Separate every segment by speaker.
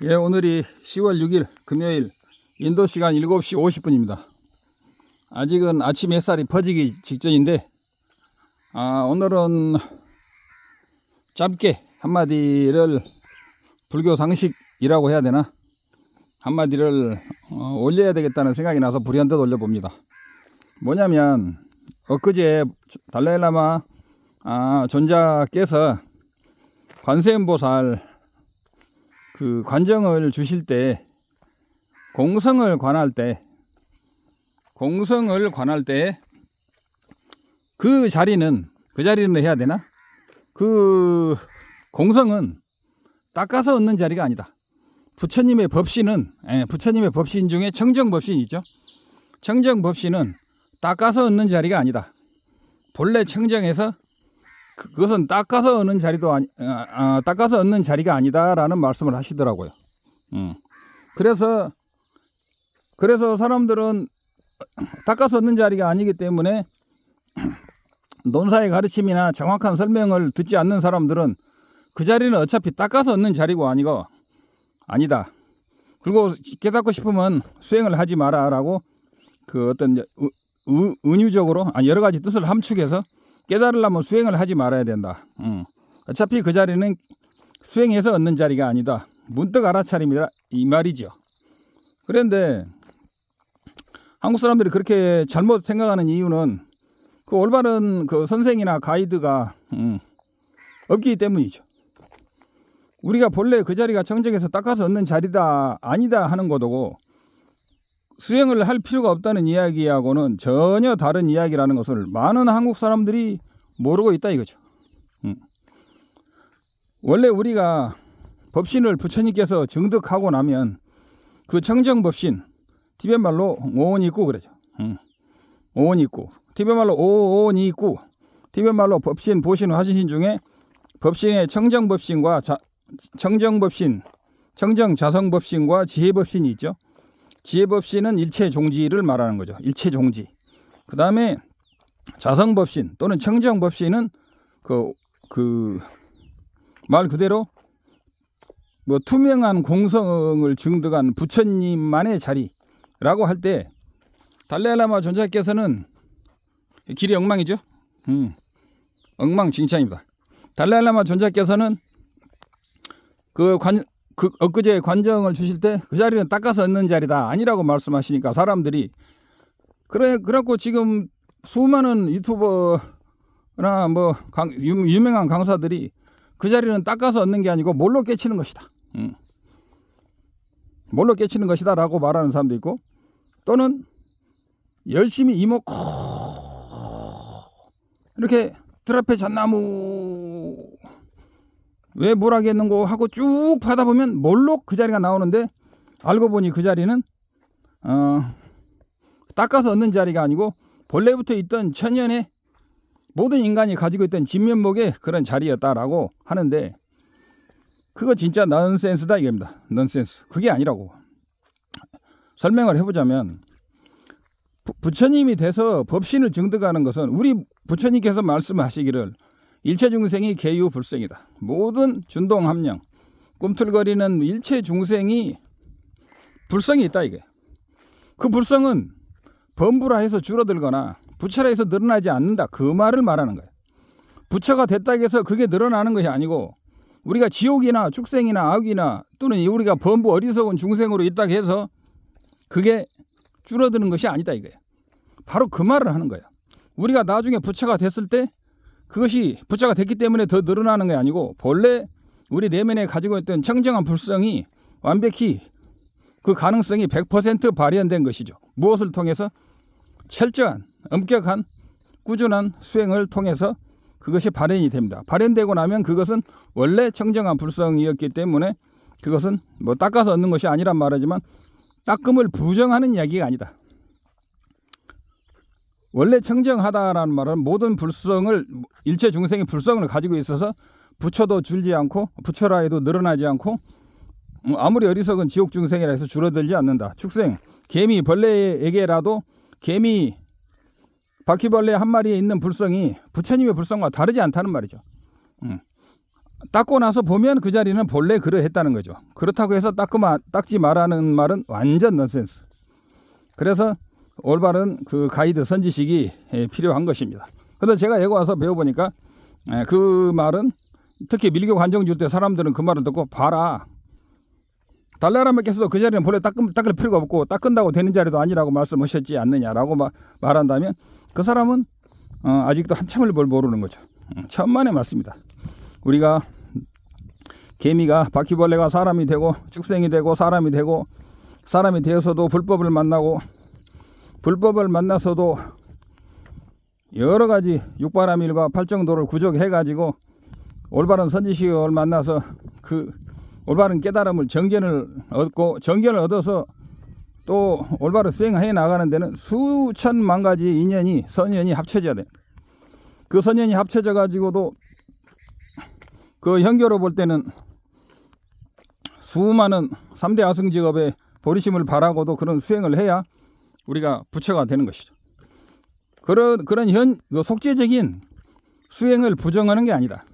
Speaker 1: 예, 오늘이 10월 6일 금요일 인도 시간 7시 50분입니다. 아직은 아침 햇살이 퍼지기 직전인데 오늘은 짧게 한마디를 불교 상식이라고 해야 되나? 한마디를 올려야 되겠다는 생각이 나서 불현듯 올려봅니다. 뭐냐면 엊그제 달라일라마 존자께서 관세음보살 그 관정을 주실 때 공성을 관할 때 그 자리는 해야 되나? 그 공성은 닦아서 얻는 자리가 아니다. 부처님의 법신은 부처님의 법신 중에 청정법신이 있죠. 청정법신은 닦아서 얻는 자리가 아니다. 본래 청정해서 그것은 닦아서 얻는 자리도 닦아서 얻는 자리가 아니다라는 말씀을 하시더라고요. 그래서 사람들은 닦아서 얻는 자리가 아니기 때문에 논사의 가르침이나 정확한 설명을 듣지 않는 사람들은 그 자리는 어차피 닦아서 얻는 자리고 아니다. 그리고 깨닫고 싶으면 수행을 하지 마라라고 그 어떤 은유적으로 여러 가지 뜻을 함축해서 깨달으려면 수행을 하지 말아야 된다. 어차피 그 자리는 수행해서 얻는 자리가 아니다. 문득 알아차림이라 이 말이죠. 그런데 한국 사람들이 그렇게 잘못 생각하는 이유는 그 올바른 그 선생이나 가이드가 없기 때문이죠. 우리가 본래 그 자리가 청정해서 닦아서 얻는 자리다 아니다 하는 거고 수행을 할 필요가 없다는 이야기하고는 전혀 다른 이야기라는 것을 많은 한국 사람들이 모르고 있다 이거죠. 원래 우리가 법신을 부처님께서 증득하고 나면 그 청정법신 티벳말로 오온이있고 그러죠. 오온이있고 티벳말로 오온이있고 티벳말로 법신 보신 화신신 중에 법신의 청정법신과 청정법신 청정자성법신과 지혜법신이 있죠. 지혜법신은 일체종지를 말하는 거죠. 일체종지. 그 다음에 자성법신 또는 청정법신은 그 말 그대로 뭐 투명한 공성을 증득한 부처님만의 자리라고 할 때 달라일라마 존자께서는 길이 엉망이죠. 엉망진창입니다. 달라일라마 존자께서는 엊그제 관정을 주실 때 그 자리는 닦아서 얻는 자리다 아니라고 말씀하시니까 사람들이 그래갖고 지금 수많은 유튜버나 뭐 유명한 강사들이 그 자리는 닦아서 얻는 게 아니고 몰로 깨치는 것이다. 몰로 깨치는 것이다 라고 말하는 사람도 있고 또는 열심히 이목고 이렇게 들 앞에 잣나무 왜 뭘 하겠는고 하고 쭉 파다 보면 몰로 그 자리가 나오는데 알고 보니 그 자리는 닦아서 얻는 자리가 아니고 본래부터 있던 천연의 모든 인간이 가지고 있던 진면목의 그런 자리였다라고 하는데 그거 진짜 넌센스다 이겁니다. 넌센스. 그게 아니라고. 설명을 해보자면 부처님이 돼서 법신을 증득하는 것은 우리 부처님께서 말씀하시기를 일체 중생이 개유 불생이다. 모든 준동 함령 꿈틀거리는 일체 중생이 불성이 있다 이게. 그 불성은 범부라 해서 줄어들거나 부처라 해서 늘어나지 않는다. 그 말을 말하는 거예요. 부처가 됐다 해서 그게 늘어나는 것이 아니고 우리가 지옥이나 축생이나 악이나 또는 우리가 범부 어리석은 중생으로 있다 해서 그게 줄어드는 것이 아니다 이거예요. 바로 그 말을 하는 거예요. 우리가 나중에 부처가 됐을 때 그것이 부처가 됐기 때문에 더 늘어나는 게 아니고 본래 우리 내면에 가지고 있던 청정한 불성이 완벽히 그 가능성이 100% 발현된 것이죠. 무엇을 통해서? 철저한 엄격한 꾸준한 수행을 통해서 그것이 발현이 됩니다. 발현되고 나면 그것은 원래 청정한 불성이었기 때문에 그것은 뭐 닦아서 얻는 것이 아니란 말이지만 닦음을 부정하는 이야기가 아니다. 원래 청정하다라는 말은 모든 불성을 일체 중생의 불성을 가지고 있어서 부처도 줄지 않고 부처라 해도 늘어나지 않고 아무리 어리석은 지옥 중생이라 해서 줄어들지 않는다. 축생 개미 벌레에게라도 개미 바퀴벌레 한 마리에 있는 불성이 부처님의 불성과 다르지 않다는 말이죠. 닦고 나서 보면 그 자리는 본래 그러했다는 거죠. 그렇다고 해서 닦지 말라는 말은 완전 넌센스. 그래서 올바른 그 가이드 선지식이 필요한 것입니다. 그런데 제가 여기 와서 배워보니까 그 말은 특히 밀교 관정 줄 때 사람들은 그 말을 듣고 봐라, 달라라님께서 그 자리는 본래 닦을 필요가 없고 닦은다고 되는 자리도 아니라고 말씀하셨지 않느냐라고 말한다면 그 사람은 아직도 한참을 모르는 거죠. 천만의 말씀이다. 우리가 개미가 바퀴벌레가 사람이 되고 축생이 되고 사람이 되고 사람이 되어서도 불법을 만나고 불법을 만나서도 여러 가지 육바라밀과 팔정도를 구족해 가지고 올바른 선지식을 만나서 그 올바른 깨달음을 정견을 얻고 정견을 얻어서 또 올바른 수행해 나가는 데는 수천만 가지 인연이 선연이 합쳐져야 돼. 그 선연이 합쳐져 가지고도 그 현교로 볼 때는 수많은 3대 아승직업의 보리심을 바라고도 그런 수행을 해야 우리가 부처가 되는 것이죠. 그런 속죄적인 수행을 부정하는 게 아니다.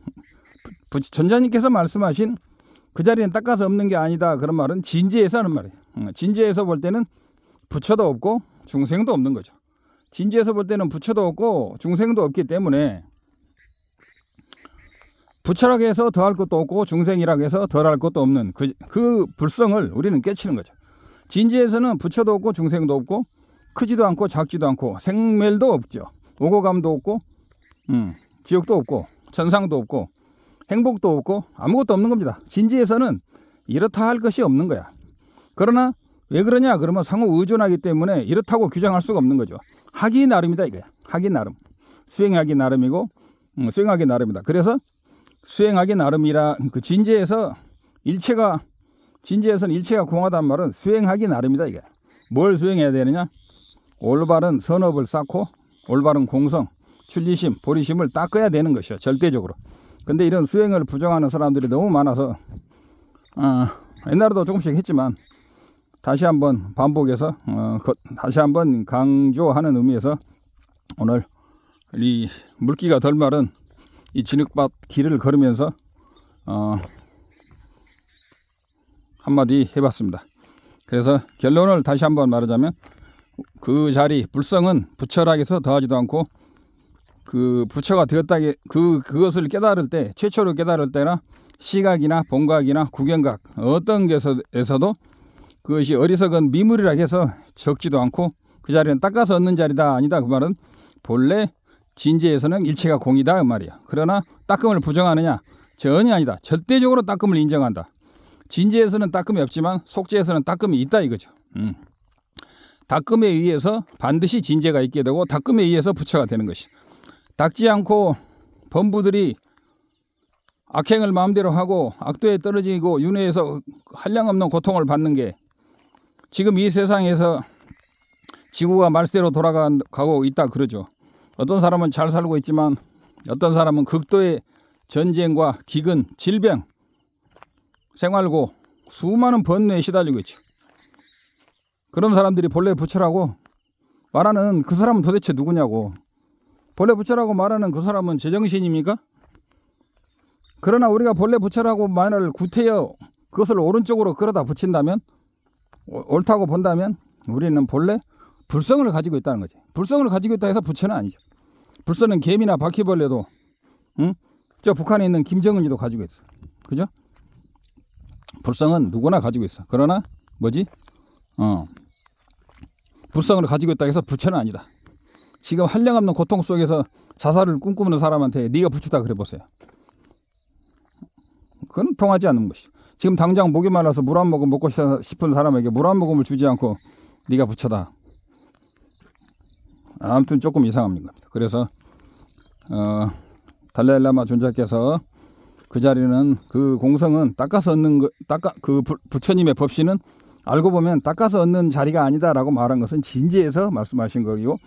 Speaker 1: 전자님께서 말씀하신 그 자리는 닦아서 없는 게 아니다, 그런 말은 진지에서 하는 말이에요. 진지에서 볼 때는 부처도 없고 중생도 없는 거죠. 진지에서 볼 때는 부처도 없고 중생도 없기 때문에 부처라고 해서 더할 것도 없고 중생이라고 해서 덜할 것도 없는 그 불성을 우리는 깨치는 거죠. 진지에서는 부처도 없고 중생도 없고 크지도 않고 작지도 않고 생멸도 없죠. 오고감도 없고 지옥도 없고 천상도 없고 행복도 없고 아무것도 없는 겁니다. 진지에서는 이렇다 할 것이 없는 거야. 그러나 왜 그러냐 그러면 상호 의존하기 때문에 이렇다고 규정할 수가 없는 거죠. 하기 나름이다 이거야. 하기 나름. 수행하기 나름이고 수행하기 나름이다. 그래서 수행하기 나름이라 그 진지에서는 일체가 공하단 말은 수행하기 나름이다 이거야. 뭘 수행해야 되느냐? 올바른 선업을 쌓고 올바른 공성, 출리심, 보리심을 닦아야 되는 것이요. 절대적으로. 근데 이런 수행을 부정하는 사람들이 너무 많아서 옛날에도 조금씩 했지만 다시 한번 반복해서 다시 한번 강조하는 의미에서 오늘 이 물기가 덜 마른 이 진흙밭 길을 걸으면서 한마디 해봤습니다. 그래서 결론을 다시 한번 말하자면 그 자리 불성은 부처락에서 더하지도 않고 그 부처가 되었다 그것을 깨달을 때 최초로 깨달을 때나 시각이나 본각이나 구경각 어떤 것에서도 그것이 어리석은 미물이라 해서 적지도 않고 그 자리는 닦아서 얻는 자리다 아니다 그 말은 본래 진지에서는 일체가 공이다 그 말이야. 그러나 닦음을 부정하느냐? 전혀 아니다. 절대적으로 닦음을 인정한다. 진지에서는 닦음이 없지만 속죄에서는 닦음이 있다 이거죠. 닦음에 의해서 반드시 진제가 있게 되고 닦음에 의해서 부처가 되는 것이. 닦지 않고 범부들이 악행을 마음대로 하고 악도에 떨어지고 윤회에서 한량없는 고통을 받는 게 지금 이 세상에서 지구가 말세로 돌아가고 있다 그러죠. 어떤 사람은 잘 살고 있지만 어떤 사람은 극도의 전쟁과 기근, 질병, 생활고 수많은 번뇌에 시달리고 있죠. 그런 사람들이 본래 부처라고 말하는 그 사람은 도대체 누구냐고. 본래 부처라고 말하는 그 사람은 제정신입니까? 그러나 우리가 본래 부처라고 말을 구태여 그것을 오른쪽으로 끌어다 붙인다면 옳다고 본다면 우리는 본래 불성을 가지고 있다는 거지. 불성을 가지고 있다 해서 부처는 아니죠. 불성은 개미나 바퀴벌레도 저 북한에 있는 김정은이도 가지고 있어. 그죠? 불성은 누구나 가지고 있어. 그러나 뭐지? 불성을 가지고 있다 해서 부처는 아니다. 지금 한량없는 고통 속에서 자살을 꿈꾸는 사람한테 네가 부처다 그래 보세요. 그건 통하지 않는 것이. 지금 당장 목이 말라서 물 한 모금 먹고 싶은 사람에게 물 한 모금을 주지 않고 네가 부처다. 아무튼 조금 이상한 겁니다. 그래서 달라일라마 존자께서 그 자리는 그 공성은 닦아서 얻는 그 부처님의 법신은 알고 보면 닦아서 얻는 자리가 아니다라고 말한 것은 진지에서 말씀하신 거이고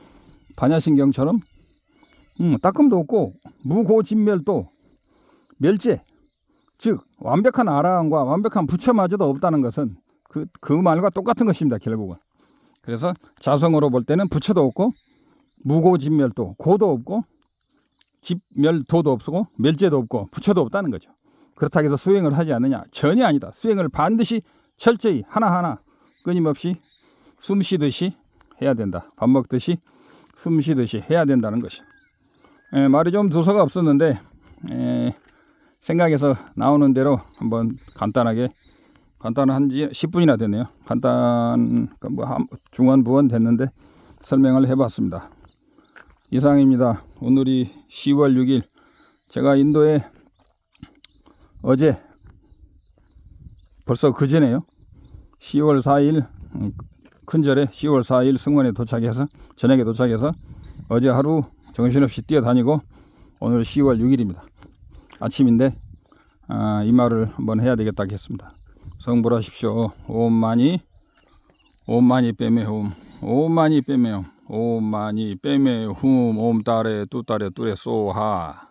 Speaker 1: 반야신경처럼 닦음도 없고 무고진멸도 멸제 즉 완벽한 아라한과 완벽한 부처마저도 없다는 것은 그 말과 똑같은 것입니다. 결국은. 그래서 자성으로 볼 때는 부처도 없고 무고진멸도 고도 없고 집멸도도 없고 멸제도 없고 부처도 없다는 거죠. 그렇다고 해서 수행을 하지 않느냐? 전혀 아니다. 수행을 반드시 철저히 하나하나 끊임없이 숨 쉬듯이 해야 된다. 밥 먹듯이 숨 쉬듯이 해야 된다는 것이요. 말이 좀 두서가 없었는데 생각해서 나오는 대로 한번 간단한 지 10분이나 됐네요. 중원부원 됐는데 설명을 해봤습니다. 이상입니다. 오늘이 10월 6일. 제가 인도에 어제 벌써 그제네요. 10월 4일 큰절에 10월 4일 승원에 도착해서 저녁에 도착해서 어제 하루 정신없이 뛰어다니고 오늘 10월 6일입니다. 아침인데 이 말을 한번 해야 되겠다 했습니다. 성불하십시오. 옴 마니 빼매 홈. 옴 마니 빼매 홈. 옴 마니 빼매 홈. 옴 따레 뚜따레 뚜레 쏘하.